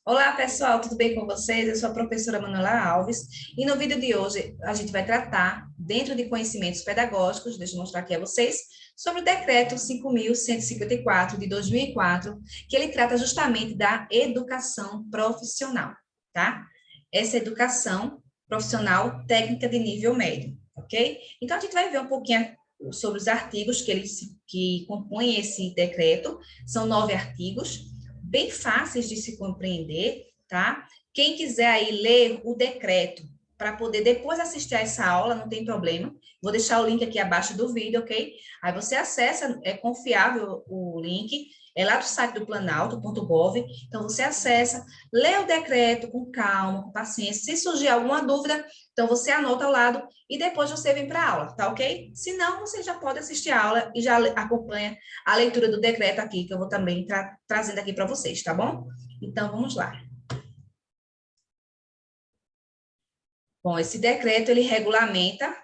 Olá, pessoal, tudo bem com vocês? Eu sou a professora Manuela Alves e no vídeo de hoje a gente vai tratar, dentro de conhecimentos pedagógicos, deixa eu mostrar aqui a vocês, sobre o Decreto 5.154 de 2004, que ele trata justamente da educação profissional, tá? Essa educação profissional técnica de nível médio, ok? Então a gente vai ver um pouquinho sobre os artigos que compõem esse decreto, são 9 artigos, bem fáceis de se compreender, tá? Quem quiser aí ler o decreto para poder depois assistir a essa aula, não tem problema. Vou deixar o link aqui abaixo do vídeo, ok? Aí você acessa, é confiável o link, é lá do site do planalto.gov, então você acessa, lê o decreto com calma, com paciência. Se surgir alguma dúvida, então você anota ao lado e depois você vem para a aula, tá ok? Se não, você já pode assistir a aula e já acompanha a leitura do decreto aqui, que eu vou também trazendo aqui para vocês, tá bom? Então, vamos lá. Bom, esse decreto, ele regulamenta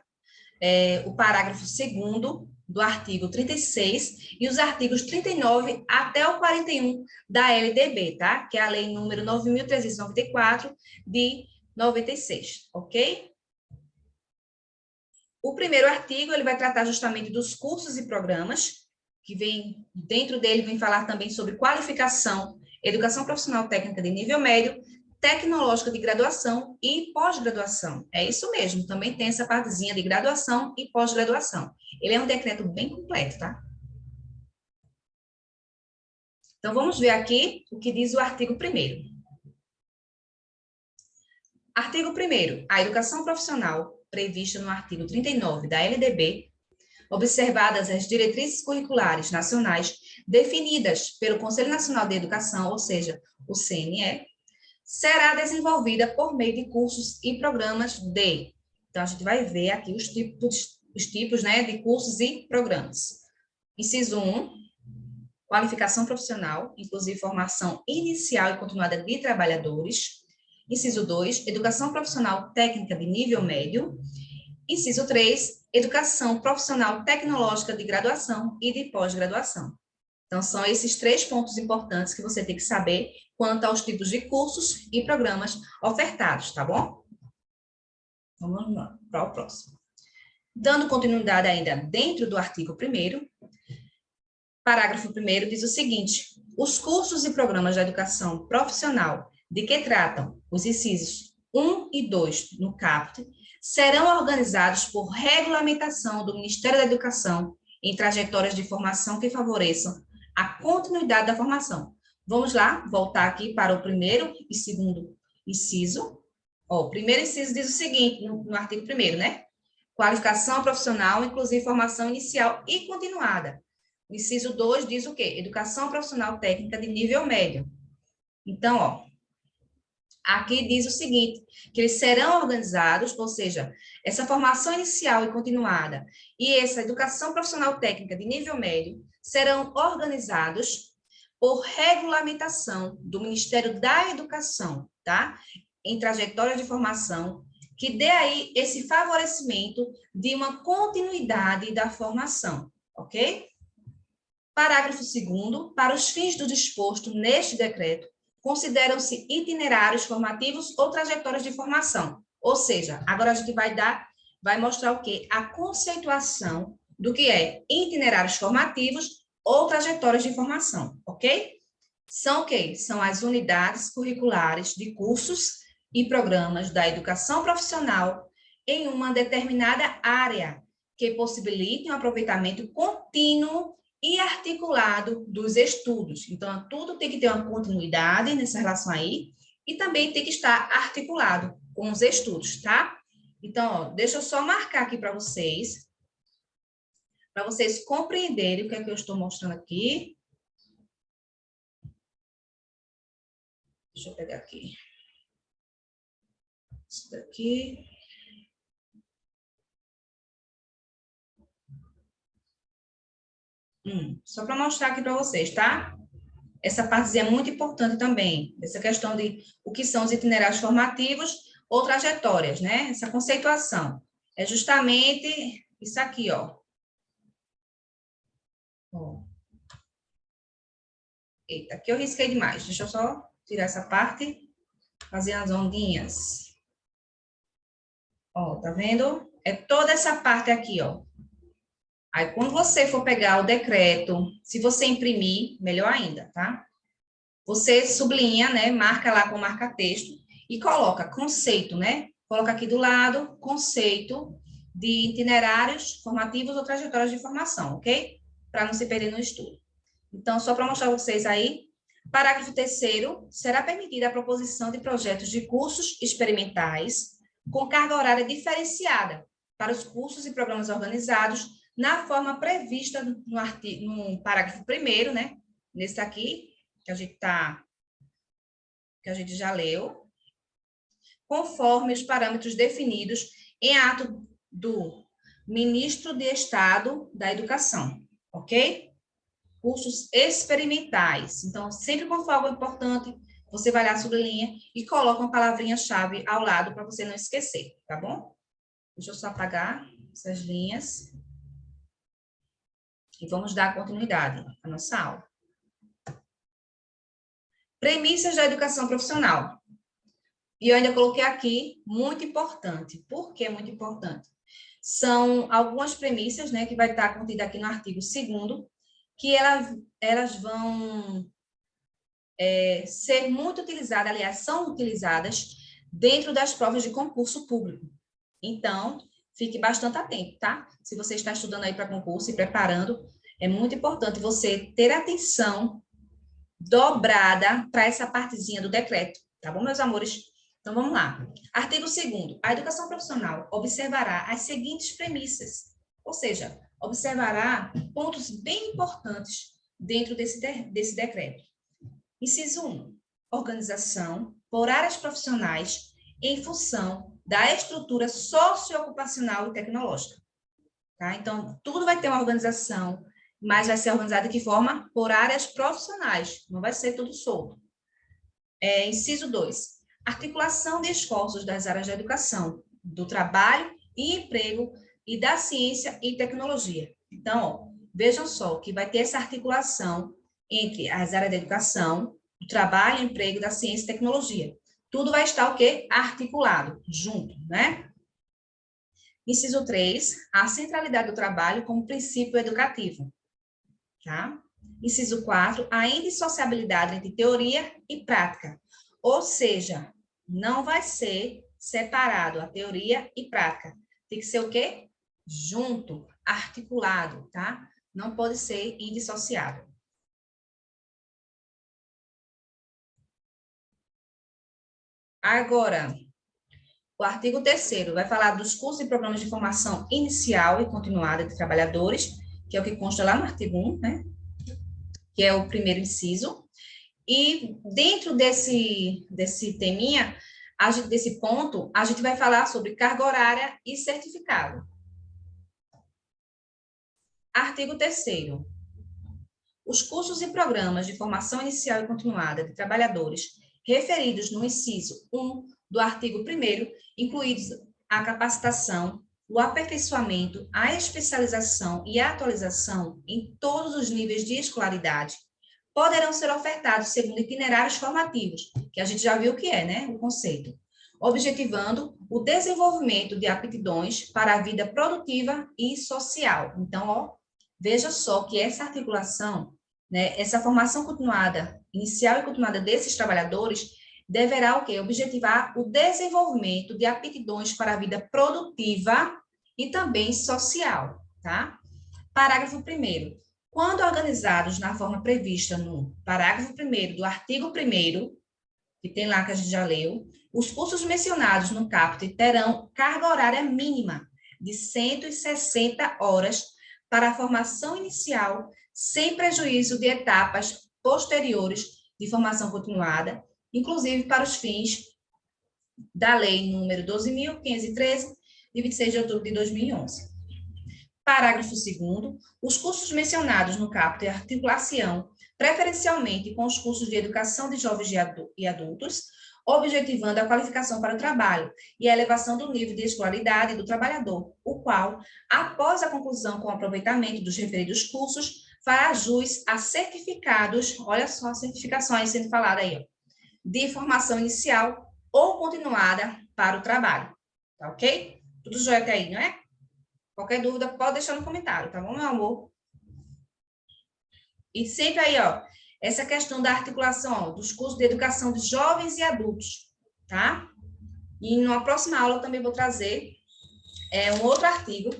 o parágrafo 2º do artigo 36 e os artigos 39 até o 41 da LDB, tá? Que é a lei número 9.394 de 96, ok? O primeiro artigo, ele vai tratar justamente dos cursos e programas, que vem, dentro dele, vem falar também sobre qualificação, educação profissional técnica de nível médio, tecnológica de graduação e pós-graduação. É isso mesmo, também tem essa partezinha de graduação e pós-graduação. Ele é um decreto bem completo, tá? Então, vamos ver aqui o que diz o artigo 1º. Artigo 1º. A educação profissional, prevista no artigo 39 da LDB, observadas as diretrizes curriculares nacionais definidas pelo Conselho Nacional de Educação, ou seja, o CNE, será desenvolvida por meio de cursos e programas de... Então, a gente vai ver aqui os tipos, né, de cursos e programas. Inciso 1, qualificação profissional, inclusive formação inicial e continuada de trabalhadores. Inciso 2, educação profissional técnica de nível médio. Inciso 3, educação profissional tecnológica de graduação e de pós-graduação. Então, são esses 3 pontos importantes que você tem que saber quanto aos tipos de cursos e programas ofertados, tá bom? Vamos lá para o próximo. Dando continuidade ainda dentro do artigo 1º, parágrafo 1º diz o seguinte: os cursos e programas de educação profissional de que tratam os incisos 1 e 2 no caput serão organizados por regulamentação do Ministério da Educação em trajetórias de formação que favoreçam a continuidade da formação. Vamos lá, voltar aqui para o primeiro e segundo inciso. O primeiro inciso diz o seguinte, no artigo 1º, né? Qualificação profissional, inclusive formação inicial e continuada. O inciso 2 diz o quê? Educação profissional técnica de nível médio. Então, ó, aqui diz o seguinte, que eles serão organizados, ou seja, essa formação inicial e continuada e essa educação profissional técnica de nível médio serão organizados por regulamentação do Ministério da Educação, tá? Em trajetória de formação, que dê aí esse favorecimento de uma continuidade da formação, ok? Parágrafo 2º, para os fins do disposto neste decreto, consideram-se itinerários formativos ou trajetórias de formação. Ou seja, agora a gente vai mostrar o quê? A conceituação do que é itinerários formativos ou trajetórias de formação, ok? São o quê? São as unidades curriculares de cursos e programas da educação profissional em uma determinada área que possibilitem o aproveitamento contínuo e articulado dos estudos. Então, tudo tem que ter uma continuidade nessa relação aí e também tem que estar articulado com os estudos, tá? Então, ó, deixa eu só marcar aqui para vocês compreenderem o que é que eu estou mostrando aqui. Deixa eu pegar aqui. Isso daqui. Só para mostrar aqui para vocês, tá? Essa partezinha é muito importante também, essa questão de o que são os itinerários formativos ou trajetórias, né? Essa conceituação. É justamente isso aqui, ó. Ó. Eita, aqui eu risquei demais, deixa eu só tirar essa parte, fazer as ondinhas. Ó, tá vendo? É toda essa parte aqui, ó. Aí, quando você for pegar o decreto, se você imprimir, melhor ainda, tá? Você sublinha, né? Marca lá com marca-texto e coloca conceito, né? Coloca aqui do lado, conceito de itinerários formativos ou trajetórias de formação, ok? Para não se perder no estudo. Então, só para mostrar a vocês aí, parágrafo 3º, será permitida a proposição de projetos de cursos experimentais com carga horária diferenciada para os cursos e programas organizados na forma prevista no parágrafo 1º, né? Nesse aqui, que a gente já leu, conforme os parâmetros definidos em ato do Ministro de Estado da Educação, ok? Cursos experimentais. Então, sempre quando for algo importante, você vai lá, sublinha e coloca uma palavrinha-chave ao lado para você não esquecer, tá bom? Deixa eu só apagar essas linhas. E vamos dar continuidade à nossa aula. Premissas da educação profissional. E eu ainda coloquei aqui, muito importante. Por que muito importante? São algumas premissas, né, que vai estar contida aqui no artigo 2º, que elas vão ser muito utilizadas, aliás, são utilizadas dentro das provas de concurso público. Então, fique bastante atento, tá? Se você está estudando aí para concurso e preparando, é muito importante você ter atenção dobrada para essa partezinha do decreto, tá bom, meus amores? Então, vamos lá. Artigo 2º. A educação profissional observará as seguintes premissas, ou seja, observará pontos bem importantes dentro desse decreto. Inciso 1. Organização por áreas profissionais em função da estrutura socioocupacional e tecnológica. Tá? Então, tudo vai ter uma organização, mas vai ser organizado de que forma? Por áreas profissionais, não vai ser tudo solto. Inciso 2. Articulação de esforços das áreas da educação, do trabalho e emprego e da ciência e tecnologia. Então, ó, vejam só que vai ter essa articulação entre as áreas da educação, do trabalho, emprego, da ciência e tecnologia. Tudo vai estar o quê? Articulado, junto, né? Inciso 3, a centralidade do trabalho como princípio educativo, tá? Inciso 4, a indissociabilidade entre teoria e prática, ou seja, não vai ser separado a teoria e prática, tem que ser o quê? Junto, articulado, tá? Não pode ser indissociável. Agora, o artigo 3º vai falar dos cursos e programas de formação inicial e continuada de trabalhadores, que é o que consta lá no artigo 1, né? Que é o primeiro inciso. E dentro desse teminha, desse ponto, a gente vai falar sobre carga horária e certificado. Artigo 3º. Os cursos e programas de formação inicial e continuada de trabalhadores referidos no inciso 1 do artigo 1º, incluídos a capacitação, o aperfeiçoamento, a especialização e a atualização em todos os níveis de escolaridade, poderão ser ofertados segundo itinerários formativos, que a gente já viu o que é, né? O conceito. Objetivando o desenvolvimento de aptidões para a vida produtiva e social. Então, ó, veja só que essa articulação, né, essa formação continuada, inicial e continuada desses trabalhadores, deverá o quê? Objetivar o desenvolvimento de aptidões para a vida produtiva e também social, tá? Parágrafo 1º. Quando organizados na forma prevista no parágrafo 1º do artigo 1º, que tem lá que a gente já leu, os cursos mencionados no caput terão carga horária mínima de 160 horas para a formação inicial, sem prejuízo de etapas posteriores de formação continuada, inclusive para os fins da Lei número 12.513, de 26 de outubro de 2011. Parágrafo 2º, os cursos mencionados no caput articular-se-ão preferencialmente com os cursos de educação de jovens e adultos, objetivando a qualificação para o trabalho e a elevação do nível de escolaridade do trabalhador, o qual, após a conclusão com o aproveitamento dos referidos cursos, fará jus a certificados, olha só as certificações sendo faladas aí, ó, de formação inicial ou continuada para o trabalho. Tá ok? Tudo jóia até aí, não é? Qualquer dúvida, pode deixar no comentário, tá bom, meu amor? E sempre aí, ó, essa questão da articulação, ó, dos cursos de educação de jovens e adultos, tá? E numa próxima aula eu também vou trazer um outro artigo,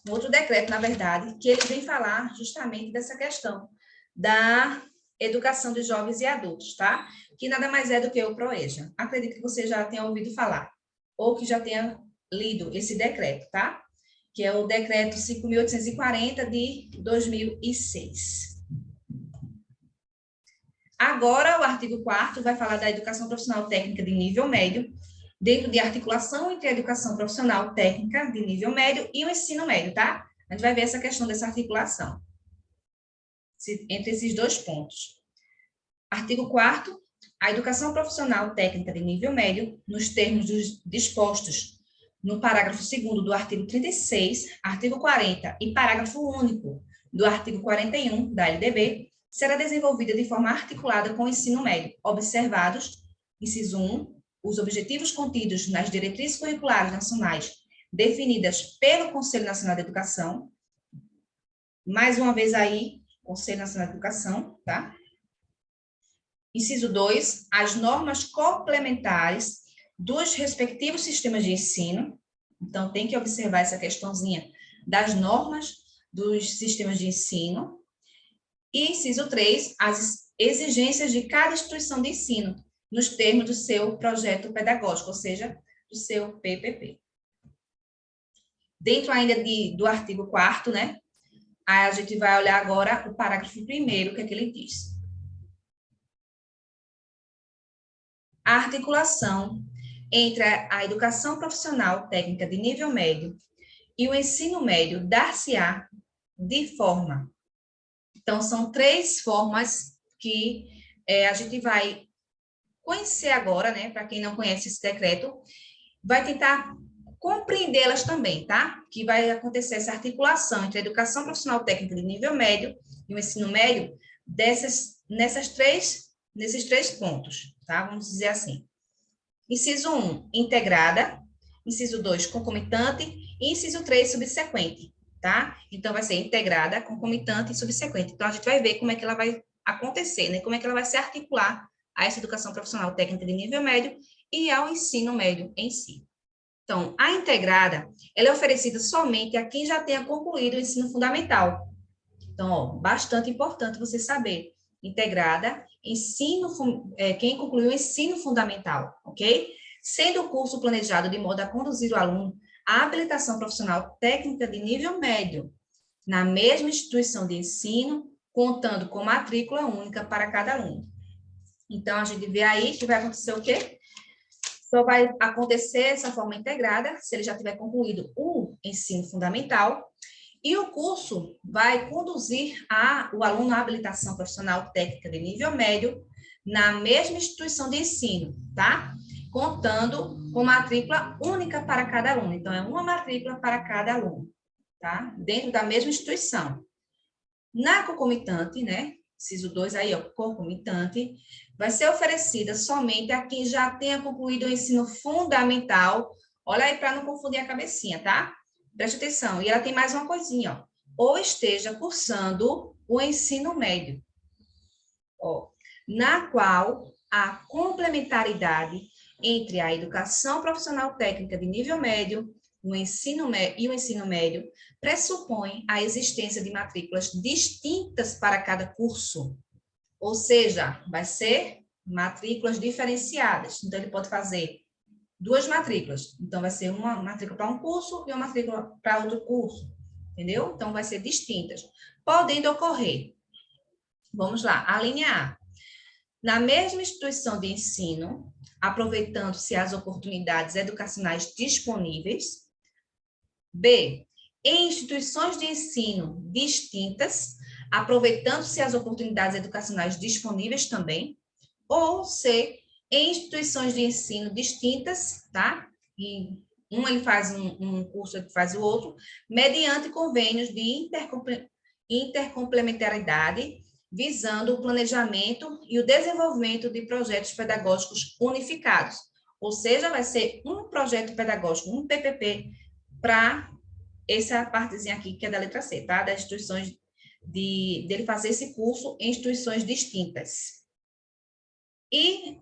um outro decreto, na verdade, que ele vem falar justamente dessa questão da educação de jovens e adultos, tá? Que nada mais é do que o PROEJA. Acredito que você já tenha ouvido falar, ou que já tenha lido esse decreto, tá? Que é o decreto 5.840 de 2006. Agora, o artigo 4º vai falar da educação profissional técnica de nível médio, dentro de articulação entre a educação profissional técnica de nível médio e o ensino médio, tá? A gente vai ver essa questão dessa articulação entre esses dois pontos. Artigo 4º, a educação profissional técnica de nível médio, nos termos dispostos no parágrafo 2º do artigo 36, artigo 40 e parágrafo único do artigo 41 da LDB, será desenvolvida de forma articulada com o ensino médio, observados, inciso 1, os objetivos contidos nas diretrizes curriculares nacionais definidas pelo Conselho Nacional de Educação, mais uma vez aí, Conselho Nacional de Educação, tá? Inciso 2, as normas complementares dos respectivos sistemas de ensino. Então, tem que observar essa questãozinha das normas dos sistemas de ensino. E, inciso 3, as exigências de cada instituição de ensino, nos termos do seu projeto pedagógico, ou seja, do seu PPP. Dentro ainda do artigo 4º, né? A gente vai olhar agora o parágrafo 1º, o que é que ele diz. A articulação entre a educação profissional técnica de nível médio e o ensino médio dar-se-á de forma. Então, são 3 formas que a gente vai conhecer agora, né? Para quem não conhece esse decreto, vai tentar compreendê-las também, tá? Que vai acontecer essa articulação entre a educação profissional técnica de nível médio e o ensino médio nesses 3 pontos, tá? Vamos dizer assim. Inciso 1, integrada. Inciso 2, concomitante. E inciso 3, subsequente, tá? Então, vai ser integrada, concomitante e subsequente. Então, a gente vai ver como é que ela vai acontecer, né? Como é que ela vai se articular a essa educação profissional técnica de nível médio e ao ensino médio em si. Então, a integrada, ela é oferecida somente a quem já tenha concluído o ensino fundamental. Então, ó, bastante importante você saber. Integrada, quem concluiu o ensino fundamental, ok? Sendo o curso planejado de modo a conduzir o aluno à habilitação profissional técnica de nível médio, na mesma instituição de ensino, contando com matrícula única para cada aluno. Então, a gente vê aí que vai acontecer o quê? Só vai acontecer essa forma integrada se ele já tiver concluído o ensino fundamental, e o curso vai conduzir o aluno à habilitação profissional técnica de nível médio na mesma instituição de ensino, tá? Contando com matrícula única para cada aluno. Então, é uma matrícula para cada aluno, tá? Dentro da mesma instituição. Na concomitante, né? Inciso 2 aí, ó, concomitante, vai ser oferecida somente a quem já tenha concluído o ensino fundamental. Olha aí para não confundir a cabecinha, tá? Preste atenção. E ela tem mais uma coisinha, ó. Ou esteja cursando o ensino médio, ó, na qual a complementaridade entre a educação profissional técnica de nível médio o ensino médio pressupõe a existência de matrículas distintas para cada curso. Ou seja, vai ser matrículas diferenciadas. Então, ele pode fazer 2 matrículas. Então, vai ser uma matrícula para um curso e uma matrícula para outro curso. Entendeu? Então, vai ser distintas. Podendo ocorrer. Vamos lá. A linha A. Na mesma instituição de ensino, aproveitando-se as oportunidades educacionais disponíveis. B. Em instituições de ensino distintas, aproveitando-se as oportunidades educacionais disponíveis também. Ou C. Em instituições de ensino distintas, tá? E ele faz um curso, outro faz o outro, mediante convênios de intercomplementaridade visando o planejamento e o desenvolvimento de projetos pedagógicos unificados. Ou seja, vai ser um projeto pedagógico, um PPP, para essa partezinha aqui, que é da letra C, tá? Das instituições, dele fazer esse curso em instituições distintas. E,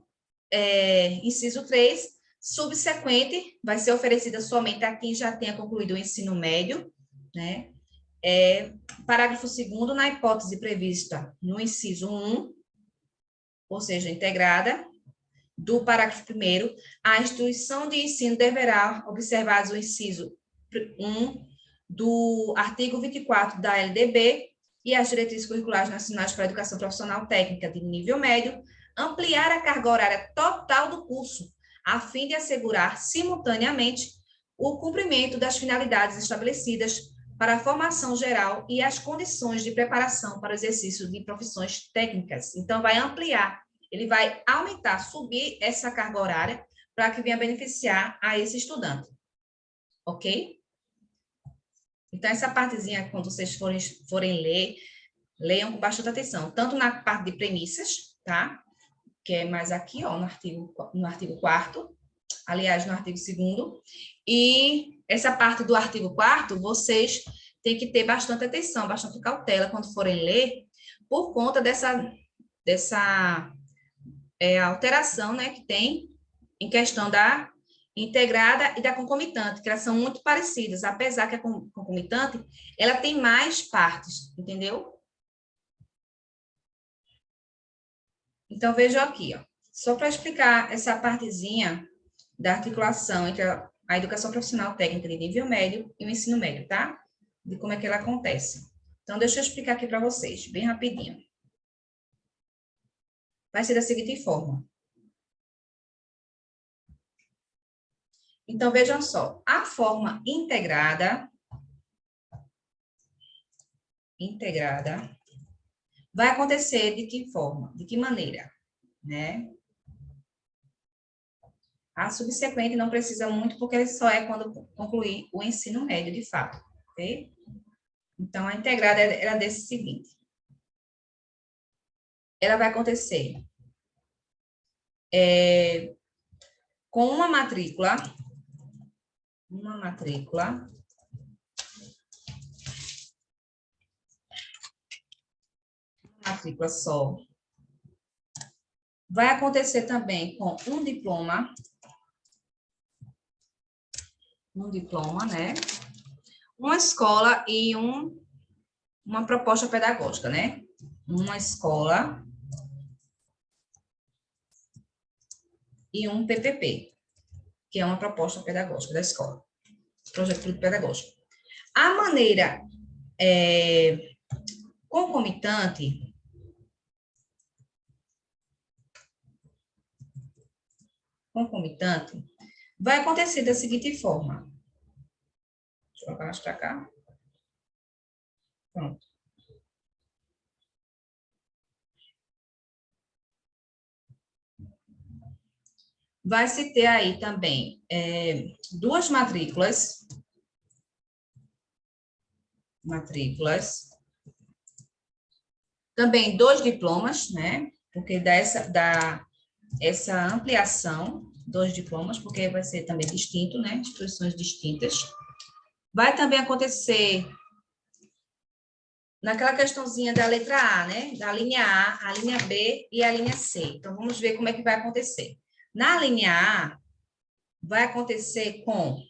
inciso 3, subsequente, vai ser oferecida somente a quem já tenha concluído o ensino médio, né? Parágrafo 2º, na hipótese prevista no inciso 1, ou seja, integrada, do parágrafo 1º, a instituição de ensino deverá observar o inciso 1 do artigo 24 da LDB e as diretrizes curriculares nacionais para a educação profissional técnica de nível médio, ampliar a carga horária total do curso, a fim de assegurar simultaneamente o cumprimento das finalidades estabelecidas para a formação geral e as condições de preparação para o exercício de profissões técnicas. Então, vai ampliar, ele vai aumentar, subir essa carga horária para que venha beneficiar a esse estudante. Ok? Então, essa partezinha, quando vocês forem ler, leiam com bastante atenção, tanto na parte de premissas, tá? Que é mais aqui, ó, no artigo 4º, aliás, no artigo 2º, e essa parte do artigo 4º, vocês têm que ter bastante atenção, bastante cautela quando forem ler, por conta dessa alteração, né, que tem em questão da integrada e da concomitante, que elas são muito parecidas, apesar que a concomitante, ela tem mais partes, entendeu? Então, vejam aqui, ó, só para explicar essa partezinha da articulação entre a educação profissional técnica de nível médio e o ensino médio, tá? De como é que ela acontece. Então, deixa eu explicar aqui para vocês, bem rapidinho. Vai ser da seguinte forma. Então, vejam só, a forma integrada vai acontecer de que forma? De que maneira? Né? A subsequente não precisa muito, porque ele só é quando concluir o ensino médio, de fato, ok? Então, a integrada era desse seguinte. Ela vai acontecer com uma matrícula só. Vai acontecer também com um diploma, né? Uma escola e uma proposta pedagógica, né? Uma escola e um PPP, que é uma proposta pedagógica da escola, projeto pedagógico. A maneira concomitante vai acontecer da seguinte forma. Deixa eu colocar mais para cá. Pronto. Vai se ter aí também duas matrículas, também 2 diplomas, né? Porque dá essa ampliação, 2 diplomas, porque vai ser também distinto, né? Instituições distintas. Vai também acontecer naquela questãozinha da letra A, né? Da linha A, a linha B e a linha C. Então, vamos ver como é que vai acontecer. Na linha A, vai acontecer com...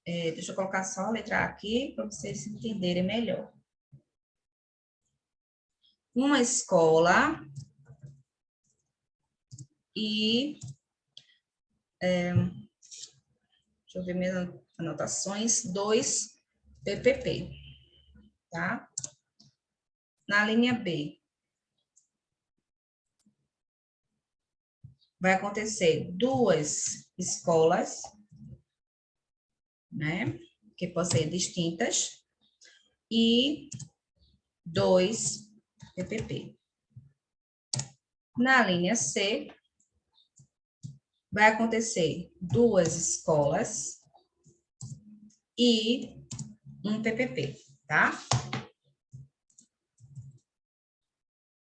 deixa eu colocar só a letra A aqui, para vocês entenderem melhor. Uma escola e... deixa eu ver minhas anotações. 2 PPP, tá? Na linha B, vai acontecer 2 escolas, né? Que podem ser distintas, e 2 PPP. Na linha C, vai acontecer 2 escolas e um PPP, tá?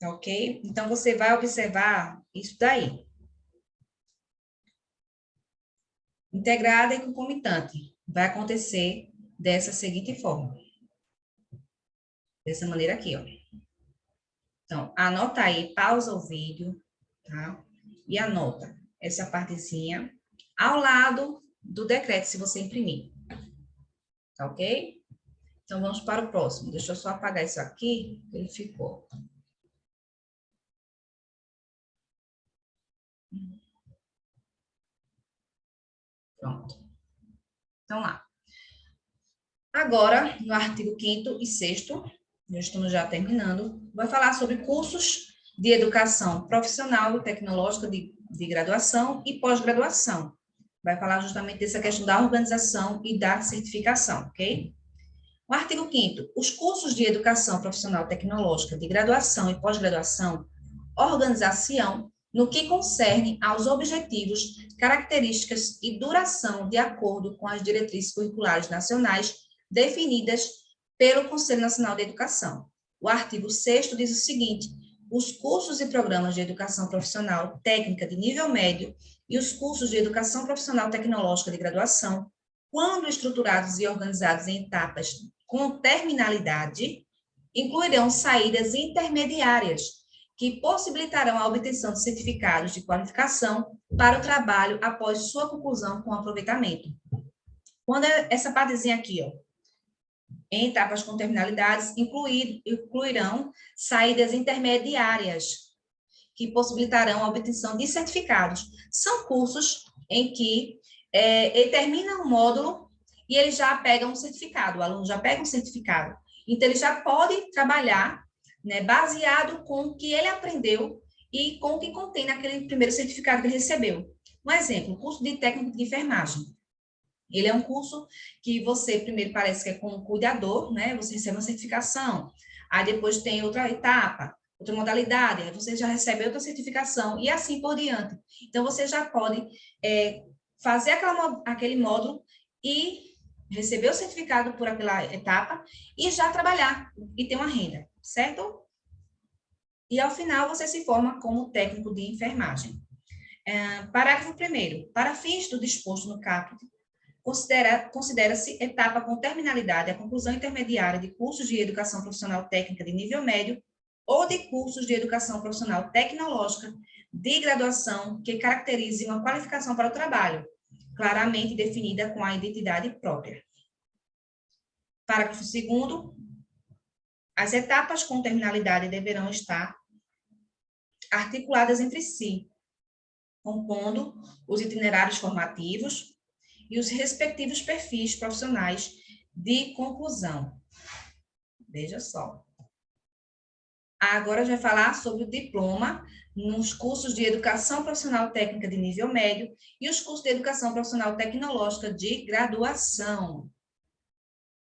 Tá ok? Então, você vai observar isso daí. Integrada e concomitante. Vai acontecer dessa seguinte forma. Dessa maneira aqui, ó. Então, anota aí, pausa o vídeo, tá? E anota essa partezinha ao lado do decreto, se você imprimir. Tá ok? Então, vamos para o próximo. Deixa eu só apagar isso aqui, que ele ficou. Pronto. Então, lá. Agora, no artigo 5º e 6º, já estamos já terminando, vai falar sobre cursos de educação profissional e tecnológica de graduação e pós-graduação. Vai falar justamente dessa questão da organização e da certificação, ok? O artigo 5º, os cursos de educação profissional tecnológica de graduação e pós-graduação organização no que concerne aos objetivos, características e duração de acordo com as diretrizes curriculares nacionais definidas pelo Conselho Nacional de Educação. O artigo 6º diz o seguinte: os cursos e programas de educação profissional técnica de nível médio e os cursos de educação profissional tecnológica de graduação, quando estruturados e organizados em etapas com terminalidade, incluirão saídas intermediárias que possibilitarão a obtenção de certificados de qualificação para o trabalho após sua conclusão com aproveitamento. Quando essa partezinha aqui, ó, em etapas com terminalidades, incluirão saídas intermediárias que possibilitarão a obtenção de certificados. São cursos em que ele termina um módulo e ele já pega um certificado, o aluno já pega um certificado. Então, ele já pode trabalhar, né, baseado com o que ele aprendeu e com o que contém naquele primeiro certificado que ele recebeu. Um exemplo, o curso de técnico de enfermagem. Ele é um curso que você primeiro parece que é como cuidador, né? Você recebe uma certificação, aí depois tem outra etapa, outra modalidade, aí você já recebe outra certificação e assim por diante. Então, você já pode fazer aquele módulo e receber o certificado por aquela etapa e já trabalhar e ter uma renda, certo? E, ao final, você se forma como técnico de enfermagem. Parágrafo 1º. Para fins do disposto no caput, considera-se etapa com terminalidade a conclusão intermediária de cursos de educação profissional técnica de nível médio ou de cursos de educação profissional tecnológica de graduação que caracterize uma qualificação para o trabalho, claramente definida com a identidade própria. Parágrafo 2º. As etapas com terminalidade deverão estar articuladas entre si, compondo os itinerários formativos e os respectivos perfis profissionais de conclusão. Veja só. Agora a gente vai falar sobre o diploma nos cursos de educação profissional técnica de nível médio e os cursos de educação profissional tecnológica de graduação.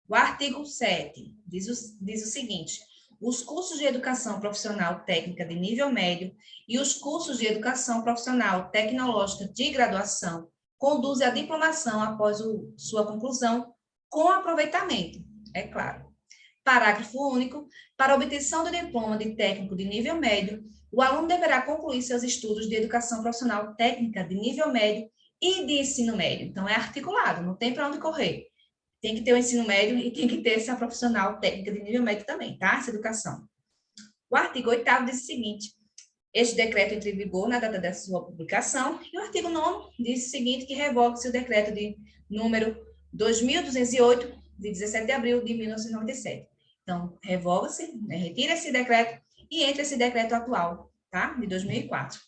O artigo 7 diz o seguinte: os cursos de educação profissional técnica de nível médio e os cursos de educação profissional tecnológica de graduação conduzem à diplomação após sua conclusão, com aproveitamento, é claro. Parágrafo único. Para obtenção do diploma de técnico de nível médio, o aluno deverá concluir seus estudos de educação profissional técnica de nível médio e de ensino médio. Então, é articulado, não tem para onde correr. Tem que ter o ensino médio e tem que ter essa profissional técnica de nível médio também, tá? Essa educação. O artigo 8º diz o seguinte: este decreto entra em vigor na data da sua publicação, e o artigo 9º diz o seguinte, que revoga-se o decreto de número 2208, de 17 de abril de 1997. Então, revoga-se, né, retira esse decreto e entra esse decreto atual, tá? De 2004.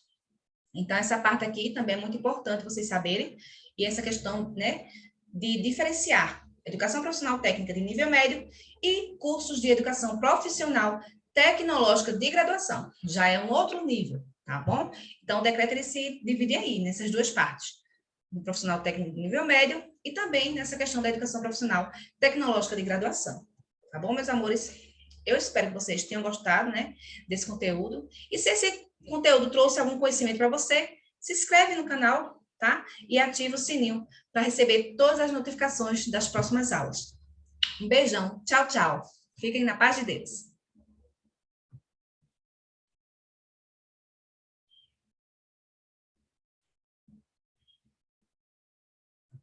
Então, essa parte aqui também é muito importante vocês saberem, e essa questão, né, de diferenciar educação profissional técnica de nível médio e cursos de educação profissional tecnológica de graduação. Já é um outro nível, tá bom? Então, o decreto ele se divide aí, nessas duas partes. No profissional técnico de nível médio e também nessa questão da educação profissional tecnológica de graduação. Tá bom, meus amores? Eu espero que vocês tenham gostado, né, desse conteúdo. E se esse conteúdo trouxe algum conhecimento para você, se inscreve no canal, tá? E ativa o sininho para receber todas as notificações das próximas aulas. Um beijão. Tchau, tchau. Fiquem na paz de Deus.